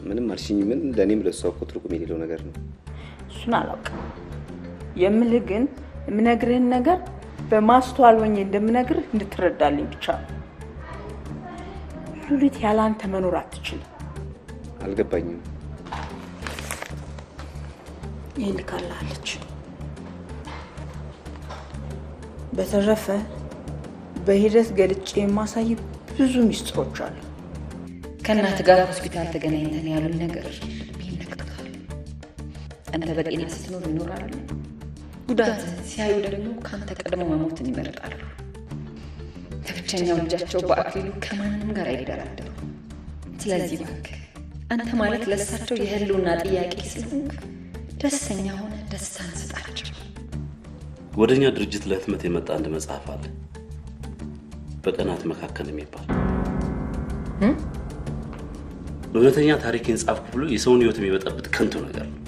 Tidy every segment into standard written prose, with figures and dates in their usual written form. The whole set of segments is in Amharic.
ምንም አልሽኝ ምን ለኔም ለሷው እኮ ትርጉም የሌለው ነገር ነው እሱን አላውቅም የምልህ ግን የምነግርህን ነገር በማስተዋል ሆኜ እንደምነግርህ እንድትረዳልኝ ብቻ ሉሊት ያላንተ መኖር አትችልም አልገባኝም ይሄን ካላለች በተረፈ በሂደት ገልጬ የማሳይ ብዙ ሚስጥሮች አሉ ከእናት ጋር ሆስፒታል ተገናኝተን ያሉን ነገር ይነቅጣል አንተ በጤና ስትኖር ይኖራሉ ጉዳት ሲያዩ ደግሞ ካንተ ቀድሞ መሞትን ይመርጣሉ ተብቸኛው ልጃቸው በአክሊሉ ከማንም ጋር አይደራደሩ ስለዚህ እባክህ አንተ ማለት ለሳቸው የህልውና ጥያቄ ስለሆንክ ደስተኛ ሆነ ደስታን ስጣቸው ወደኛ ድርጅት ለህትመት የመጣ አንድ መጽሐፍ አለ በቀናት መካከል የሚባል እውነተኛ ታሪክን ጻፍኩ ብሎ የሰውን ህይወት የሚበጠብጥ ከንቱ ነገር ነው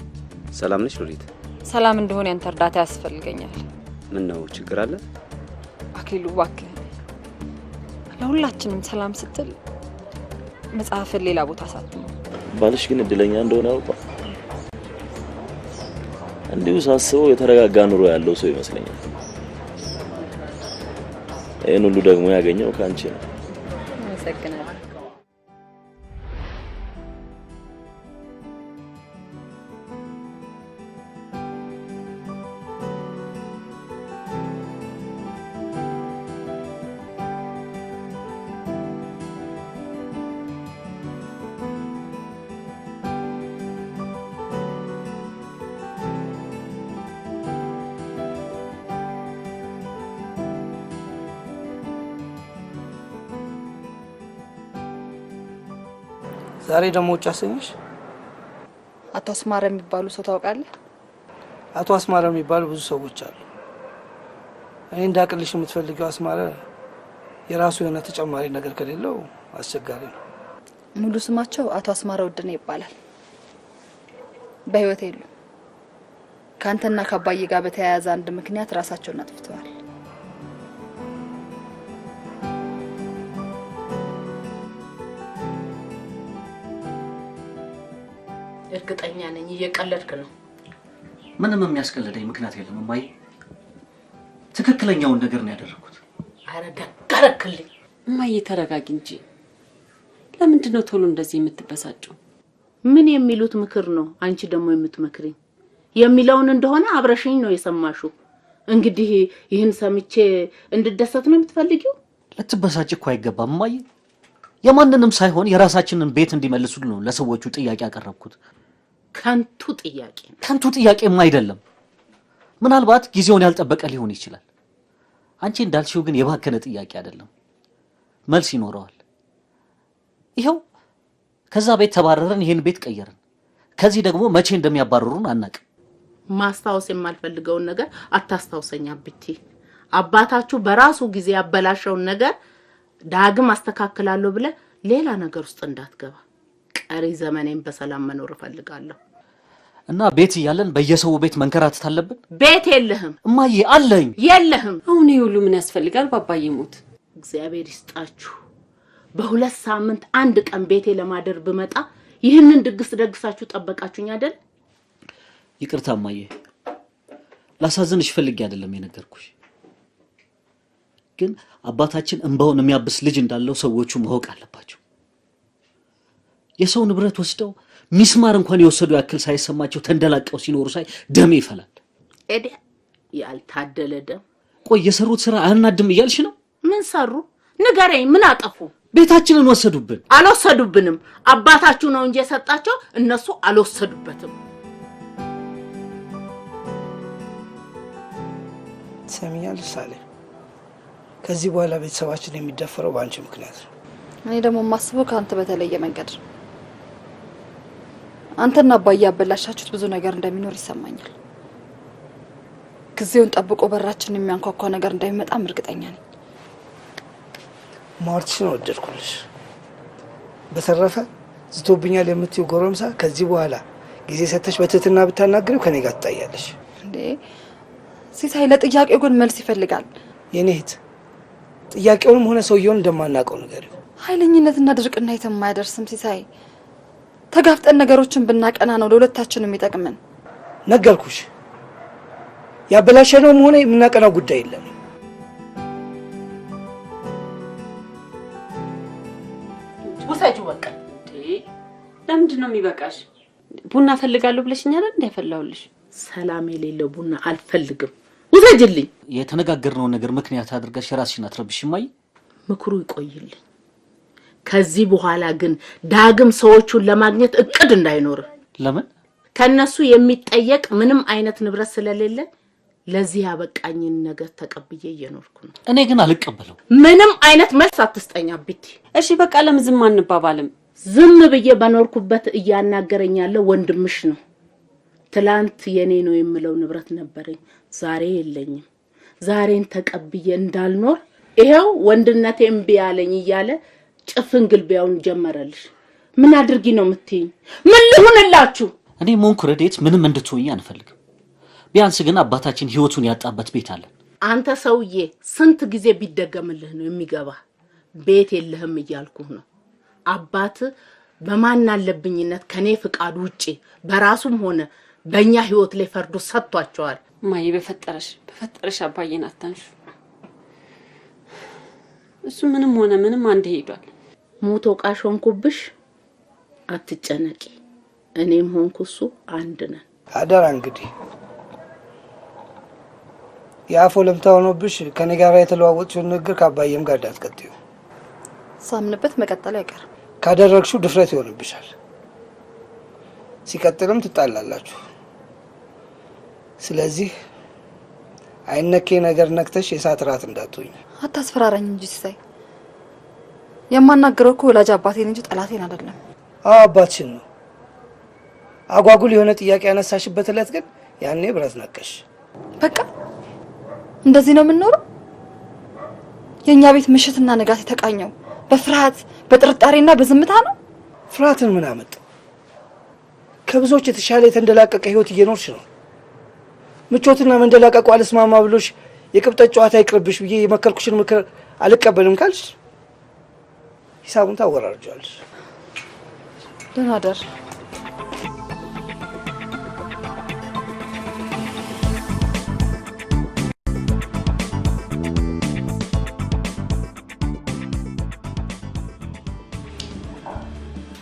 ሰላም ነሽ ሉሊት ሰላም እንደሆነ ያንተ እርዳታ ያስፈልገኛል ምን ነው ችግር አለ አክሊሉ እባክህ ለሁላችንም ሰላም ስትል መጽሐፍን ሌላ ቦታ ሳትሞ ባልሽ ግን እድለኛ እንደሆነ አውቃለሁ እንዲሁ ሳስበው የተረጋጋ ኑሮ ያለው ሰው ይመስለኛል ይሄን ሁሉ ደግሞ ያገኘው ካንቺ ነው አመሰግናለሁ ዛሬ ደግሞ ውጭ አሰኝሽ አቶ አስማረ የሚባሉ ሰው ታውቃለህ አቶ አስማረ የሚባሉ ብዙ ሰዎች አሉ እኔ እንዳቅልሽ የምትፈልጊው አስማረ የራሱ የሆነ ተጨማሪ ነገር ከሌለው አስቸጋሪ ነው ሙሉ ስማቸው አቶ አስማረ ወድነ ይባላል በህይወት የሉ ካንተና ከአባዬ ጋር በተያያዘ አንድ ምክንያት ራሳቸውን አጥፍተዋል እርግጠኛ ነኝ እየቀለድክ ነው ምንም የሚያስቀልደኝ ምክንያት የለም ማይ ትክክለኛውን ነገር ነው ያደረኩት አረ ደጋረክልኝ ማይ ተረጋጊ እንጂ ለምንድን ነው ቶሎ እንደዚህ የምትበሳጨው ምን የሚሉት ምክር ነው አንቺ ደግሞ የምትመክሪኝ የሚለውን እንደሆነ አብረሽኝ ነው የሰማሽው እንግዲህ ይህን ሰምቼ እንድደሰት ነው የምትፈልጊው ለትበሳጭ እኮ አይገባም ማይ የማንንም ሳይሆን የራሳችንን ቤት እንዲመልሱ ነው ለሰዎቹ ጥያቄ ያቀረብኩት ከንቱ ጥያቄም አይደለም ምናልባት ጊዜውን ያልጠበቀ ሊሆን ይችላል አንቺ እንዳልሽው ግን የባከነ ጥያቄ አይደለም መልስ ይኖረዋል ይሄው ከዛ ቤት ተባረረን ይሄን ቤት ቀየርን ከዚህ ደግሞ መቼ እንደሚያባረሩን አናቅ ማስታወስ የማልፈልገው ነገር አታስታውሰኛ ብቲ አባታችሁ በራሱ ጊዜ ያበላሸው ነገር ዳግም አስተካክላለሁ ብለ ሌላ ነገር ውስጥ እንዳትገባ ቀሪ ዘመኔን በሰላም መኖር ፈልጋለሁ እና ቤት ይያለን በየሰው ቤት መንከራተት አለብን ቤት የለህም እማዬ አለኝ የለህም አሁን ይሁሉ ምን ያስፈልጋል ባባዬ ሞት እግዚአብሔር ይስጣችሁ በሁለት ሳምንት አንድ ቀን ቤቴ ለማደር ብመጣ ይህንን ድግስ ደግሳችሁ ጠበቃችሁኝ አይደል ይቅርታ እማዬ ላሳዝንሽ ፈልጌ አይደለም የነገርኩሽ ግን አባታችን እንባውን የሚያብስ ልጅ እንዳለው ሰዎቹ ማወቅ አለባቸው የሰው ንብረት ወስደው ሚስማር እንኳን የወሰዱ ያክል ሳይሰማቸው ተንደላቀው ሲኖሩ ሳይ ደም ይፈላል እዴ ያልታደለ ደም ቆይ የሰሩት ስራ አናድም ይያልሽ ነው ምን ሰሩ ንገረኝ ምን አጠፉ ቤታችንን ወሰዱብን አልወሰዱብንም አባታችሁ ነው እንጂ የሰጣቸው እነሱ አልወሰዱበትም ሰሚያል ሳለ ከዚህ በኋላ ቤተሰባችን የሚደፈረው ባንቺ ምክንያት ነው እኔ ደግሞ ማስበው ካንተ በተለየ መንገድ አንተና አባዬ ያበላሻችሁት ብዙ ነገር እንደሚኖር ይሰማኛል ጊዜውን ጠብቆ በራችን የሚያንኳኳ ነገር እንደሚመጣ እርግጠኛ ነኝ ማርቲን ወደድኩልሽ በተረፈ ዝቶብኛል የምትዩ ጎረምሳ ከዚህ በኋላ ጊዜ ሰተሽ በትህትና ብታናግሪው ከኔ ጋር ትታያለሽ እንዴ ሲሳይ ለጥያቄው ግን መልስ ይፈልጋል የኔ እህት ጥያቄውንም ሆነ ሰውየውን እንደማናቀው ነገር ኃይለኝነትና ድርቅና የማያደርስም ሲሳይ ተጋፍጠን ነገሮችን ብናቀና ነው ለሁለታችንም የሚጠቅመን። ነገርኩሽ፣ ያበላሸነውም ሆነ የምናቀናው ጉዳይ የለም። ውሰጂው በቃ። ለምንድን ነው የሚበቃሽ? ቡና ፈልጋለሁ ብለሽኛል አይደል? እንዳይፈላውልሽ። ሰላም የሌለው ቡና አልፈልግም። ውሰጂልኝ። የተነጋገርነው ነገር ምክንያት አድርገሽ ራስሽን አትረብሽ እማዬ። ምክሩ ይቆይልኝ። ከዚህ በኋላ ግን ዳግም ሰዎቹን ለማግኘት እቅድ እንዳይኖር። ለምን? ከነሱ የሚጠየቅ ምንም አይነት ንብረት ስለሌለ ለዚህ ያበቃኝን ነገር ተቀብዬ እየኖርኩ ነው። እኔ ግን አልቀበለው። ምንም አይነት መልስ አትስጠኝ አቢቲ። እሺ በቃ ለምን ዝም አንባባልም? ዝም ብዬ በኖርኩበት እያናገረኝ ያለው ወንድምሽ ነው። ትላንት የኔ ነው የምለው ንብረት ነበረኝ፣ ዛሬ የለኝም። ዛሬን ተቀብዬ እንዳልኖር ይሄው ወንድነቴ እምቢ ያለኝ እያለ ጭፍን ግልቢያውን ጀመረልሽ። ምን አድርጊ ነው የምትይኝ? ምን ልሁንላችሁ? እኔ ሞንኩ ረዴት ምንም እንድትሆኝ አንፈልግም። ቢያንስ ግን አባታችን ህይወቱን ያጣበት ቤት አለ። አንተ ሰውዬ ስንት ጊዜ ቢደገምልህ ነው የሚገባ? ቤት የለህም እያልኩህ ነው። አባት በማን አለብኝነት ከኔ ፍቃድ ውጪ በራሱም ሆነ በእኛ ህይወት ላይ ፈርዶ ሰጥቷቸዋል። ማይ በፈጠረሽ አባዬን አታንሹ። እሱ ምንም ሆነ ምንም አንድ ሄዷል። ሞቶ ቃሽ ሆንኩብሽ፣ አትጨነቂ። እኔም ሆንኩ እሱ አንድ ነን። አደራ እንግዲህ የአፎ ለምታ ሆኖብሽ ከኔ ጋር የተለዋወጥሽውን ንግግር ከአባዬም ጋር እንዳትቀጥዩ። ሳምንበት መቀጠል አይቀርም። ካደረግሽው ድፍረት ይሆንብሻል። ሲቀጥልም ትጣላላችሁ። ስለዚህ አይነኬ ነገር ነክተሽ የሳት ራት እንዳትሆኝ። አታስፈራራኝ እንጂ ሲሳይ። የማናገረው እኮ ወላጅ አባቴን እንጂ ጠላቴን አይደለም። አዎ አባትሽን ነው። አጓጉል የሆነ ጥያቄ ያነሳሽበት ዕለት ግን ያኔ ብረት ነቀሽ። በቃ እንደዚህ ነው የምንኖረው? የኛ ቤት ምሽትና ንጋት የተቃኘው በፍርሃት በጥርጣሬና በዝምታ ነው። ፍርሃትን ምን አመጣው? ከብዙዎች የተሻለ የተንደላቀቀ ህይወት እየኖርሽ ነው። ምቾትና መንደላቀቁ አልስማማ ብሎሽ የቅብጠት ጨዋታ ይቅርብሽ ብዬ የመከርኩሽን ምክር አልቀበልም ካልሽ ሂሳቡን ታወራርጃለሽ። ደህና ደር።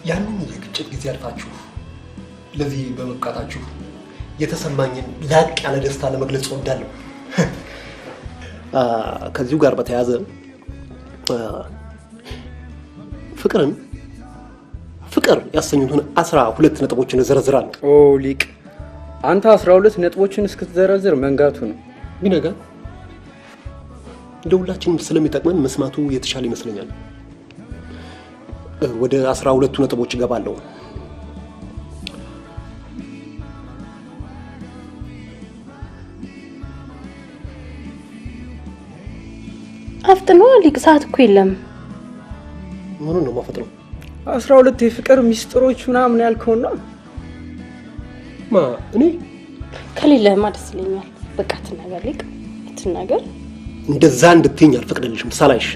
ያንን የግጭት ጊዜ አልፋችሁ ለዚህ በመብቃታችሁ የተሰማኝን ላቅ ያለ ደስታ ለመግለጽ እወዳለሁ። ከዚሁ ጋር በተያያዘ ፍቅር ያሰኙትን 12 ነጥቦችን እዘረዝራለሁ። ኦ ሊቅ፣ አንተ 12 ነጥቦችን እስክትዘረዝር መንጋቱ ነው። ቢነጋ ለሁላችንም ስለሚጠቅመን መስማቱ የተሻለ ይመስለኛል። ወደ 12 ነጥቦች እገባለሁ። አፍጥኖ ሊቅ፣ ሰዓት እኮ የለም። ምኑን ነው ማፈጥነው? 12 የፍቅር ሚስጥሮች ምናምን ያልከው ነው። እኔ ከሌለህማ ደስ ይለኛል። በቃ ትናገር ሊቅ፣ ትናገር። እንደዛ እንድትይኝ አልፈቅድልሽም ሳላይሽ።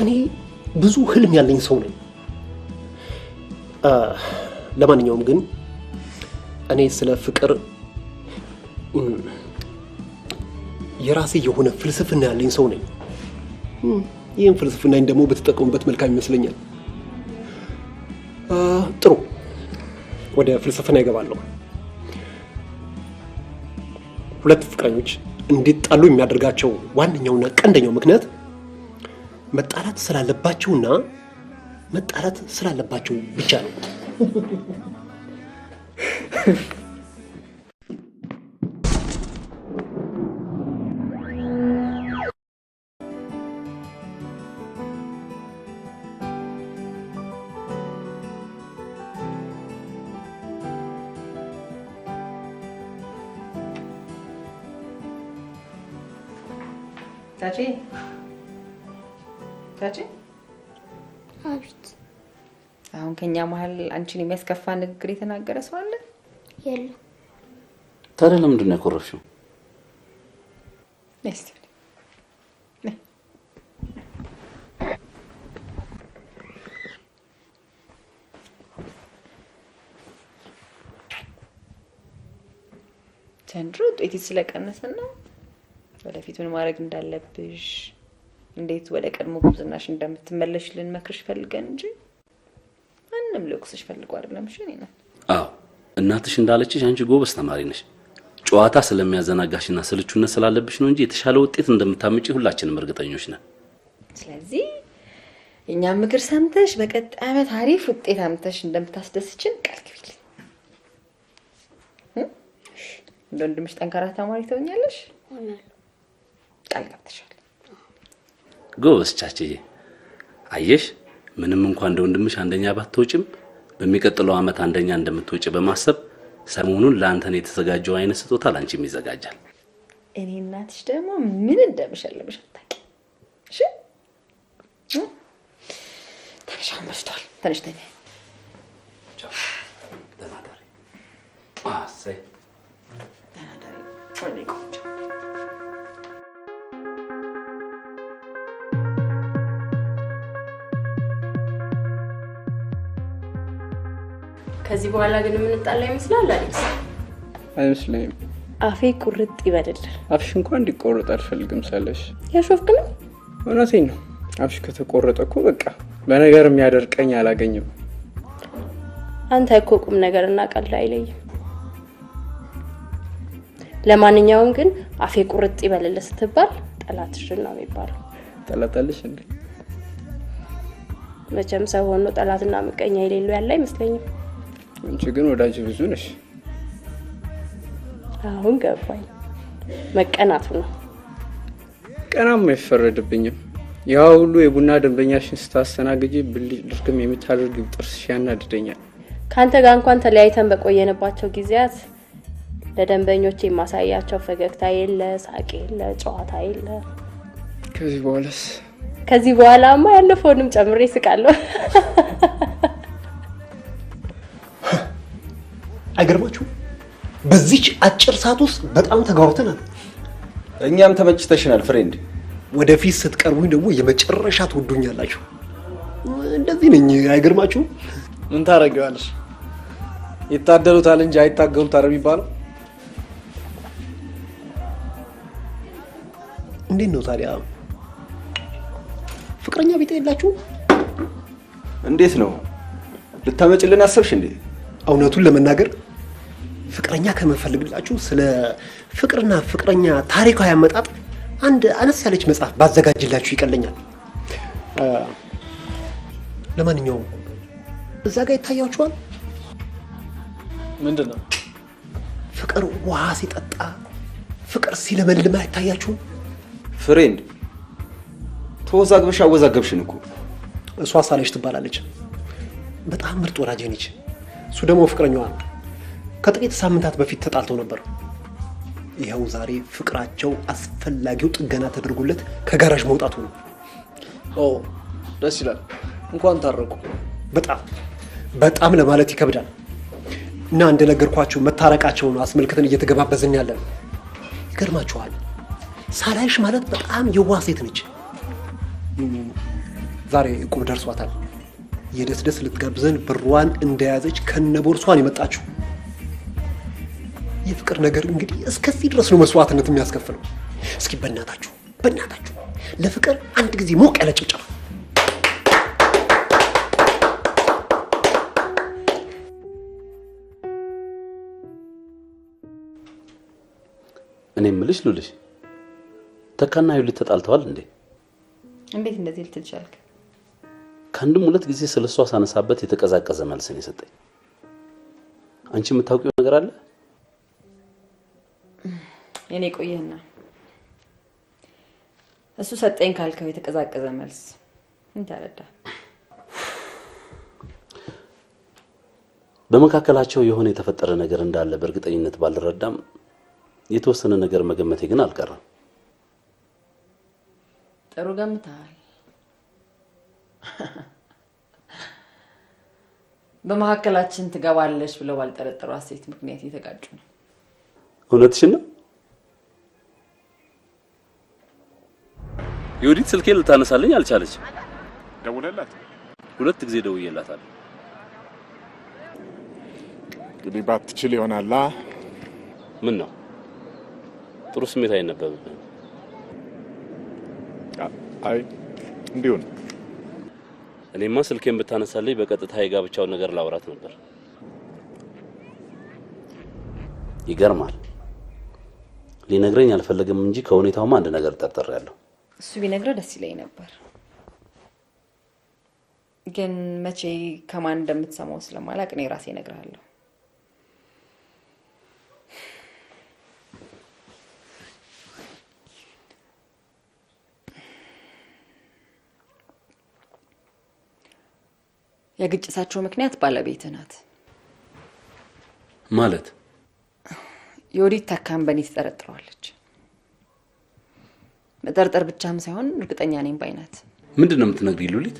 እኔ ብዙ ህልም ያለኝ ሰው ነኝ። ለማንኛውም ግን እኔ ስለ ፍቅር የራሴ የሆነ ፍልስፍና ያለኝ ሰው ነኝ። ይህን ፍልስፍናን ደግሞ በተጠቀሙበት መልካም ይመስለኛል። ጥሩ፣ ወደ ፍልስፍና ይገባለሁ። ሁለት ፍቅረኞች እንዲጣሉ የሚያደርጋቸው ዋነኛውና ቀንደኛው ምክንያት መጣላት ስላለባቸውና መጣላት ስላለባቸው ብቻ ነው። ቻቺ አቤት። አሁን ከኛ መሀል አንቺን የሚያስከፋ ንግግር የተናገረ ሰው አለ? የለም። ታዲያ ለምንድን ነው ያኮረፍሽው? ዘንድሮ ውጤት ስለቀነሰና ወደፊት ምን ማድረግ እንዳለብሽ እንዴት ወደ ቀድሞ ጉብዝናሽ እንደምትመለሽ ልንመክርሽ ፈልገን እንጂ ማንም ልኩስሽ ፈልጎ አይደለም። እሺ እኔ ነው። አዎ እናትሽ እንዳለችሽ አንቺ ጎበዝ ተማሪ ነሽ። ጨዋታ ስለሚያዘናጋሽና ስልቹነት ስላለብሽ ነው እንጂ የተሻለ ውጤት እንደምታመጪ ሁላችንም እርግጠኞች ነን። ስለዚህ እኛ ምክር ሰምተሽ በቀጣይ ዓመት አሪፍ ውጤት አምጥተሽ እንደምታስደስችን ቃል ግቢልኝ። እንደምሽ ጠንካራ ተማሪ ትሆኛለሽ? ቃል ገብተሻል። ጎበዝ ቻችዬ። አየሽ ምንም እንኳን እንደወንድምሽ አንደኛ ባትወጪም በሚቀጥለው ዓመት አንደኛ እንደምትወጪ በማሰብ ሰሞኑን ለአንተን የተዘጋጀው አይነት ስጦታ ላንቺም ይዘጋጃል። እኔ እናትሽ ደግሞ ምን እንደምሸልምሽ አታውቂም። እሺ ተነሽ፣ አመሽቷል። ተነሽ ተኛ። ተናዳሪ አሰይ ተናዳሪ ወሬ ቆንጆ። ከዚህ በኋላ ግን የምንጣላ ይመስላል አሌክስ? አይመስለኝም። አፌ ቁርጥ ይበደል። አፍሽ እንኳን እንዲቆረጥ አልፈልግም ሳለሽ። ያሾፍክ ነው? እውነቴን ነው። አፍሽ ከተቆረጠ እኮ በቃ በነገር የሚያደርቀኝ አላገኝም። አንተ እኮ ቁም ነገርና ቀልድ አይለይም። ለማንኛውም ግን አፌ ቁርጥ ይበልል ስትባል ጠላትሽ ነው የሚባለው። ጠላታለሽ እንዴ? መቼም ሰው ሆኖ ጠላትና ምቀኛ የሌለው ያለ አይመስለኝም። አንቺ ግን ወዳጅ ብዙ ነሽ። አሁን ገባኝ። መቀናቱ ነው። ቀናም አይፈረድብኝም። ያ ሁሉ የቡና ደንበኛሽን ስታስተናግጂ ብልጭ ድርግም የምታደርጊው ጥርስሽ ያናድደኛል። ካንተ ጋር እንኳን ተለያይተን በቆየንባቸው ጊዜያት ለደንበኞች የማሳያቸው ፈገግታ የለ፣ ሳቅ የለ፣ ጨዋታ የለ። ከዚህ በኋላስ? ከዚህ በኋላማ ያለፈውንም ጨምሬ ስቃለሁ። አይገርማችሁ? በዚች አጭር ሰዓት ውስጥ በጣም ተጋውተናል። እኛም ተመችተሽናል ፍሬንድ። ወደፊት ስትቀርቡኝ ደግሞ የመጨረሻ ትወዱኛላችሁ። እንደዚህ ነኝ። አይገርማችሁ? ምን ታረጋለሽ? ይታደሉታል እንጂ አይታገሉት አይደል የሚባለው? እንዴት ነው ታዲያ? ፍቅረኛ ቢጤ የላችሁ? እንዴት ነው ልታመጭልን አሰብሽ እንዴ? እውነቱን ለመናገር ፍቅረኛ ከመፈልግላችሁ ስለ ፍቅርና ፍቅረኛ ታሪካዊ አመጣጥ አንድ አነስ ያለች መጽሐፍ ባዘጋጅላችሁ ይቀለኛል። ለማንኛውም እዛ ጋር ይታያችኋል። ምንድነው? ፍቅር ውሃ ሲጠጣ ፍቅር ሲለመልም አይታያችሁም? ፍሬንድ ተወዛግበሽ አወዛገብሽን እኮ። እሷ ሳለሽ ትባላለች። በጣም ምርጥ ወዳጄ ነች። እሱ ደግሞ ፍቅረኛዋ ነው። ከጥቂት ሳምንታት በፊት ተጣልተው ነበር። ይኸው ዛሬ ፍቅራቸው አስፈላጊው ጥገና ተደርጎለት ከጋራዥ መውጣቱ ነው። ኦ ደስ ይላል። እንኳን ታረቁ። በጣም ለማለት ይከብዳል። እና እንደነገርኳችሁ መታረቃቸውን አስመልክተን እየተገባበዝን ያለን። ይገርማችኋል፣ ሳላይሽ ማለት በጣም የዋህ ሴት ነች። ዛሬ ቁም ደርሷታል። የደስደስ ልትጋብዘን ብሯን እንደያዘች ከነቦርሷን የመጣችው። የፍቅር ነገር እንግዲህ እስከዚህ ድረስ ነው መስዋዕትነት የሚያስከፍለው። እስኪ በእናታችሁ ለፍቅር አንድ ጊዜ ሞቅ ያለ ጭብጨባ። እኔ የምልሽ ሉልሽ ተካና ዩሊ ተጣልተዋል እንዴ? እንዴት እንደዚህ ልትል ቻልክ? ከአንድም ሁለት ጊዜ ስለሷ ሳነሳበት የተቀዛቀዘ መልስን የሰጠኝ። አንቺ የምታውቂው ነገር አለ? እኔ ቆየና እሱ ሰጠኝ ካልከው የተቀዛቀዘ መልስ ምን ታረዳ? በመካከላቸው የሆነ የተፈጠረ ነገር እንዳለ በእርግጠኝነት ባልረዳም የተወሰነ ነገር መገመቴ ግን አልቀረም። ጥሩ ገምተሃል። በመካከላችን ትገባለች ብለው ባልጠረጠሩ ሴት ምክንያት እየተጋጩ ነው። እውነትሽን ነው? ዩዲት ስልኬን ልታነሳልኝ አልቻለች። ደውለላት? 2 ጊዜ ደውዬላታለሁ። እንግዲህ ባትችል ይሆናላ። ምን ነው ጥሩ ስሜት አይነበብብህም? አይ እንዲሁ ነው። እኔማ ስልኬን ብታነሳልኝ በቀጥታ የጋብቻውን ነገር ላውራት ነበር። ይገርማል። ሊነግረኝ አልፈለገም እንጂ ከሁኔታውማ አንድ ነገር ጠርጥሬያለሁ። እሱ ቢነግረው ደስ ይለኝ ነበር፣ ግን መቼ ከማን እንደምትሰማው ስለማላውቅ እኔ ራሴ እነግርሃለሁ። የግጭታቸው ምክንያት ባለቤትህ ናት። ማለት የወዲት ተካን በእኔ ትጠረጥረዋለች። መጠርጠር ብቻም ሳይሆን እርግጠኛ ነኝ ባይ ናት። ምንድን ነው የምትነግሪኝ ሉሊት?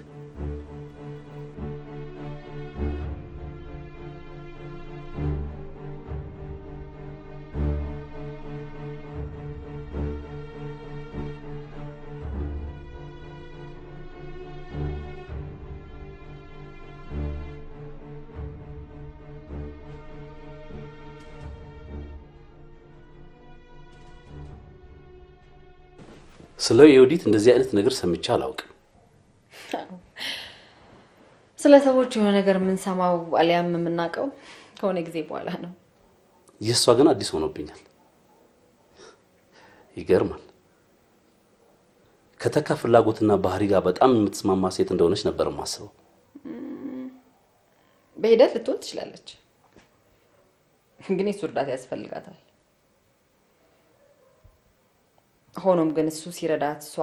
ስለ የወዲት እንደዚህ አይነት ነገር ሰምቼ አላውቅም። ስለ ሰዎች የሆነ ነገር የምንሰማው አሊያም የምናውቀው ከሆነ ጊዜ በኋላ ነው። የእሷ ግን አዲስ ሆኖብኛል። ይገርማል። ከተካ ፍላጎትና ባህሪ ጋር በጣም የምትስማማ ሴት እንደሆነች ነበር የማስበው። በሂደት ልትሆን ትችላለች፣ ግን የሱ እርዳታ ያስፈልጋታል። ሆኖም ግን እሱ ሲረዳት እሷ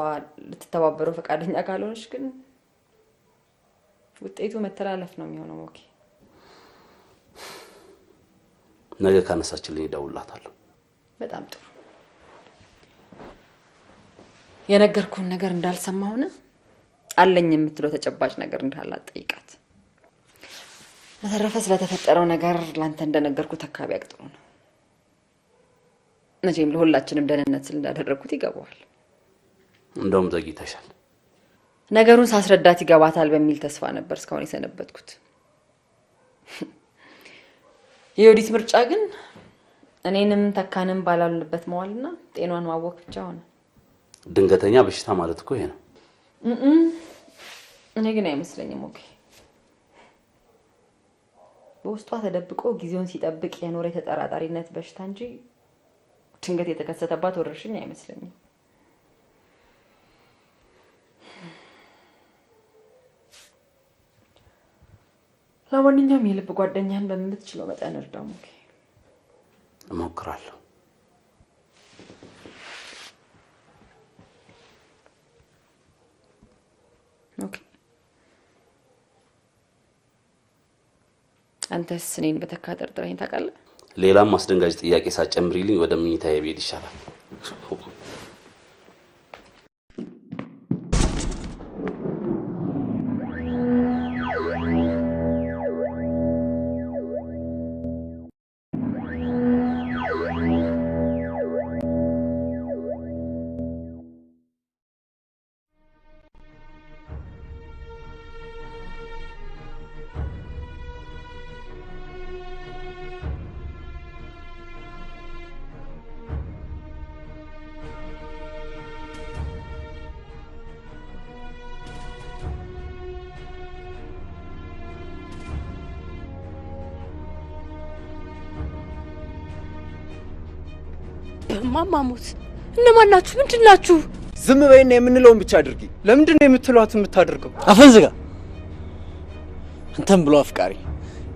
ልትተባበረው ፈቃደኛ ካልሆነች ግን ውጤቱ መተላለፍ ነው የሚሆነው። ኦኬ፣ ነገ ካነሳችልኝ እደውልላታለሁ። በጣም ጥሩ። የነገርኩህን ነገር እንዳልሰማሁና አለኝ የምትለው ተጨባጭ ነገር እንዳላት ጠይቃት። በተረፈ ስለተፈጠረው ነገር ላንተ እንደነገርኩት አካባቢ አቅጥሩ ነው። መቼም ለሁላችንም ደህንነት ስል እንዳደረኩት ይገባዋል። እንደውም ዘግይተሻል። ነገሩን ሳስረዳት ይገባታል በሚል ተስፋ ነበር እስካሁን የሰነበትኩት። የወዲት ምርጫ ግን እኔንም ተካንም ባላሉበት መዋልና ጤኗን ማወቅ ብቻ ሆነ። ድንገተኛ በሽታ ማለት እኮ ይሄ ነው። እኔ ግን አይመስለኝም። ኦኬ፣ በውስጧ ተደብቆ ጊዜውን ሲጠብቅ የኖረ የተጠራጣሪነት በሽታ እንጂ ድንገት የተከሰተባት ወረርሽኝ አይመስለኝም። ለማንኛውም የልብ ጓደኛህን በምትችለው መጠን እርዳው። ኦኬ፣ እሞክራለሁ። ኦኬ፣ አንተስ እኔን በተካ ጠርጥረኝ ታውቃለህ? ሌላም አስደንጋጭ ጥያቄ ሳጨምሪልኝ ወደ መኝታዬ ብሄድ ይሻላል። ማማሙት እነማን ናችሁ? ምንድን ናችሁ? ዝም በይና የምንለውን ብቻ አድርጊ። ለምንድን ነው የምትሏት የምታደርገው? አፈንዝጋ። አንተም ብሎ አፍቃሪ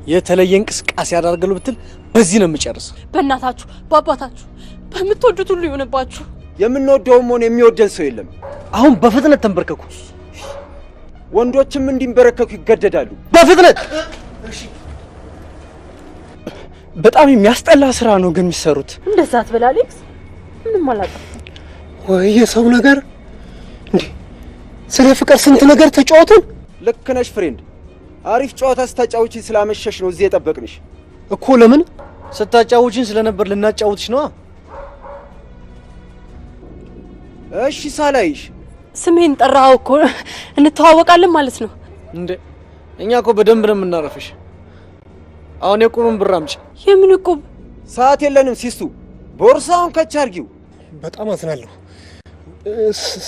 የተለየ እንቅስቃሴ ያደርጋሉ ብትል በዚህ ነው የምጨርሰው። በእናታችሁ በአባታችሁ በምትወዱት ሁሉ ይሆንባችሁ። የምንወደውም ሆነ የሚወደን ሰው የለም። አሁን በፍጥነት ተንበርከኩ። ወንዶችም እንዲንበረከኩ ይገደዳሉ። በፍጥነት። በጣም የሚያስጠላ ስራ ነው ግን የሚሰሩት። እንደዛ አትበል አሌክስ፣ ምንም አላጠፋም። ወይ የሰው ነገር እንዴ! ስለ ፍቅር ስንት ነገር ተጫወትን። ልክ ነሽ ፍሬንድ። አሪፍ ጨዋታ ስታጫውቺ ስላመሸሽ ነው እዚህ የጠበቅንሽ እኮ። ለምን ስታጫውቺን ስለነበር ልናጫውትሽ ነው። እሺ ሳላይሽ ስሜን ጠራኸው እኮ እንተዋወቃለን ማለት ነው እንዴ? እኛ እኮ በደንብ ነው የምናረፍሽ። አሁን የቁብን ብር አምጪ። የምን ቁብ? ሰዓት የለንም ሲስቱ። ቦርሳውን ከች አድርጊው። በጣም አዝናለሁ።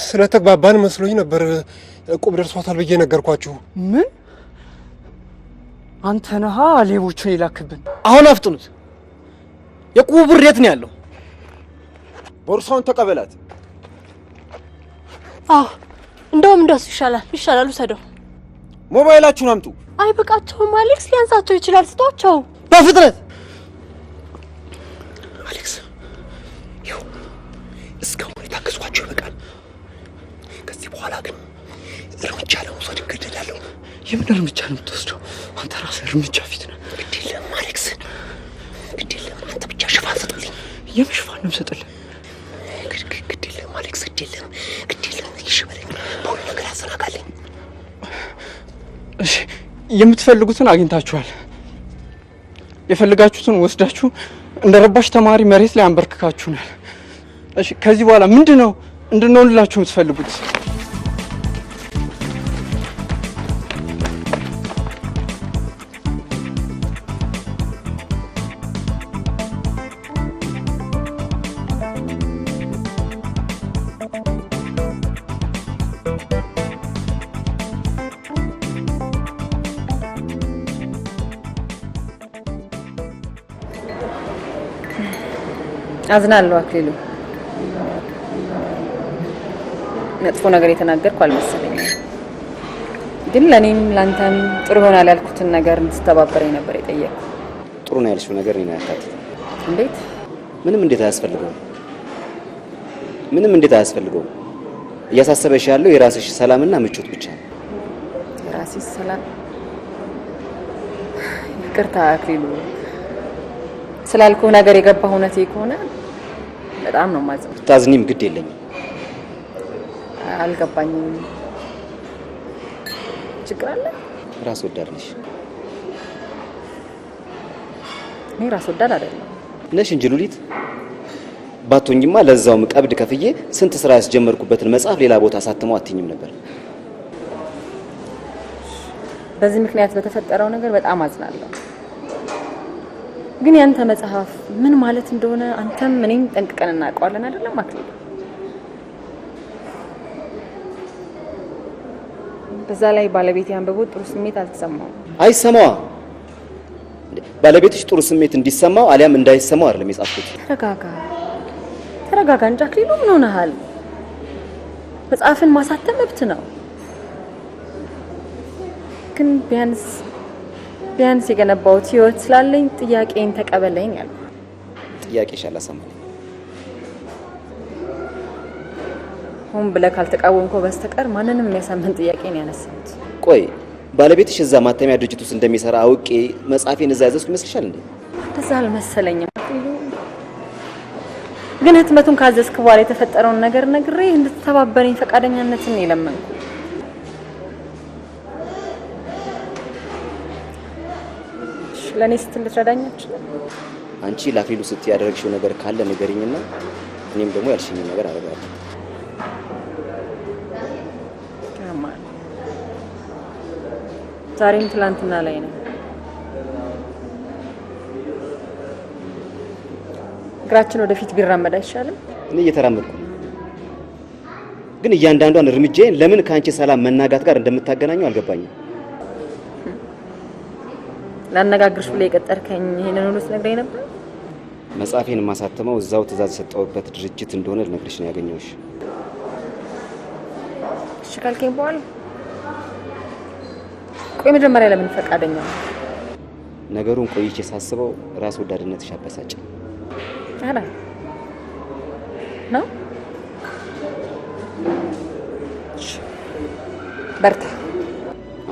ስለተግባባን መስሎኝ ነበር ቁብ ደርሷታል ብዬ ነገርኳችሁ። ምን? አንተ ነህ ሌቦቹን የላክብን? አሁን አፍጥኑት። የቁቡ ብር የት ነው ያለው? ቦርሳውን ተቀበላት። አዎ እንደውም እንደሱ ይሻላል። ውሰደው። ሞባይላችሁን አምጡ። አይበቃቸውም አሌክስ፣ ሊያንሳቸው ይችላል። ስጧቸው በፍጥነት። አሌክስ ይኸው እስካሁን የታገስኳቸው ይበቃል። ከዚህ በኋላ ግን እርምጃ ለመውሰድ እገደዳለሁ። የምን እርምጃ ነው የምትወስደው? አንተ ራስህ እርምጃ ፊት ነህ። ግድ የለም አሌክስ፣ ግድ የለም። አንተ ብቻ ሽፋን ስጥልኝ። የምን ሽፋን ነው የምሰጥልህ? ግድ የለም አሌክስ፣ ግድ የለም። እሺ በለኝ፣ በሁሉ ነገር አዘናጋለኝ። እሺ የምትፈልጉትን አግኝታችኋል። የፈልጋችሁትን ወስዳችሁ እንደ ረባሽ ተማሪ መሬት ላይ አንበርክካችሁናል። እሺ ከዚህ በኋላ ምንድነው እንድንሆንላችሁ የምትፈልጉት? አዝናለሁ አክሊሉ። መጥፎ ነገር የተናገርኩ አልመሰለኝም፣ ግን ለኔም ላንተም ጥሩ ይሆናል ያልኩትን ነገር እንድትተባበረኝ ነበር የጠየቅኩ። ጥሩ ነው ያልሽው ነገር እኔ ያካትት። እንዴት? ምንም እንዴት አያስፈልገውም። እያሳሰበሽ ያለው የራስሽ ሰላምና ምቾት ብቻ ነው። የራስሽ ሰላም? ይቅርታ አክሊሉ፣ ስላልኩ ነገር የገባ እውነቴ ከሆነ በጣም ነው ማዘን። ታዝኒም ግድ የለኝም። አልገባኝም። ችግር አለ? ራስ ወዳድ ነሽ። እኔ ራስ ወዳድ አይደለም ነሽ እንጂ ሉሊት። ባቶኝማ ለዛውም ቀብድ ከፍዬ ስንት ስራ ያስጀመርኩበትን መጽሐፍ ሌላ ቦታ አሳትመው አትኝም ነበር። በዚህ ምክንያት በተፈጠረው ነገር በጣም አዝናለሁ። ግን ያንተ መጽሐፍ ምን ማለት እንደሆነ አንተም እኔም ጠንቅቀን እናውቀዋለን አይደለም አክሊሉ? በዛ ላይ ባለቤቴ አንብቦት ጥሩ ስሜት አልተሰማውም። አይሰማዋ። ባለቤትሽ ጥሩ ስሜት እንዲሰማው አሊያም እንዳይሰማው አይደለም የጻፍኩት። ተረጋጋ እንጂ አክሊሉ፣ ምን ሆነሃል? መጽሐፍን ማሳተም መብት ነው። ግን ቢያንስ የገነባሁት ህይወት ስላለኝ ጥያቄን ተቀበለኝ ያልኩ። ጥያቄሽ አላሰማኝ። ሆን ብለህ ካልተቃወምከው በስተቀር ማንንም የሚያሳምን ጥያቄ ነው ያነሳሁት። ቆይ ባለቤትሽ እዛ ማተሚያ ድርጅት ውስጥ እንደሚሰራ አውቄ መጽሐፌን እዛ ያዘዝኩ ይመስልሻል እንዴ? እንደዛ አልመሰለኝም። ግን ህትመቱን ካዘዝክ በኋላ የተፈጠረውን ነገር ነግሬ እንድትተባበረኝ ፈቃደኛነትን የለመንኩ። ለኔ ስትል ልትረዳኛችሁ? አንቺ ላፊሉ ስትይ ያደረግሽው ነገር ካለ ንገሪኝና እኔም ደግሞ ያልሽኝ ነገር አደርጋለሁ። ዛሬም ትላንትና ላይ ነው። እግራችን ወደፊት ቢራመድ አይሻልም? እኔ እየተራመድኩ ነው። ግን እያንዳንዷን እርምጃዬን ለምን ከአንቺ ሰላም መናጋት ጋር እንደምታገናኘው አልገባኝም። ላነጋግርሽ ብለህ የቀጠርከኝ ይሄንን ሁሉ ትነግረኝ ነበር? መጽሐፌን ማሳተመው እዛው ትእዛዝ የሰጠሁበት ድርጅት እንደሆነ ልነግርሽ ነው ያገኘሁሽ። እሺ ካልከኝ በኋላ ቆይ መጀመሪያ ለምን ፈቃደኛ ነው? ነገሩን ቆይቼ ሳስበው ራስ ወዳድነትሽ አበሳጨኝ። አላ ነው በርታ።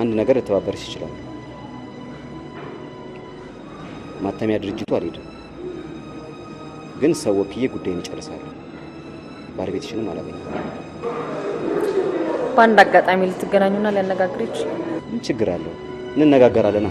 አንድ ነገር ልተባበርሽ ይችላል። ማተሚያ ድርጅቱ አልሄድም፣ ግን ሰው ወክዬ ጉዳይን እጨርሳለሁ። ባለቤትሽንም አላገኝም። በአንድ አጋጣሚ ልትገናኙና ሊያነጋግር ይችላል። ምን ችግር አለው? እንነጋገራለና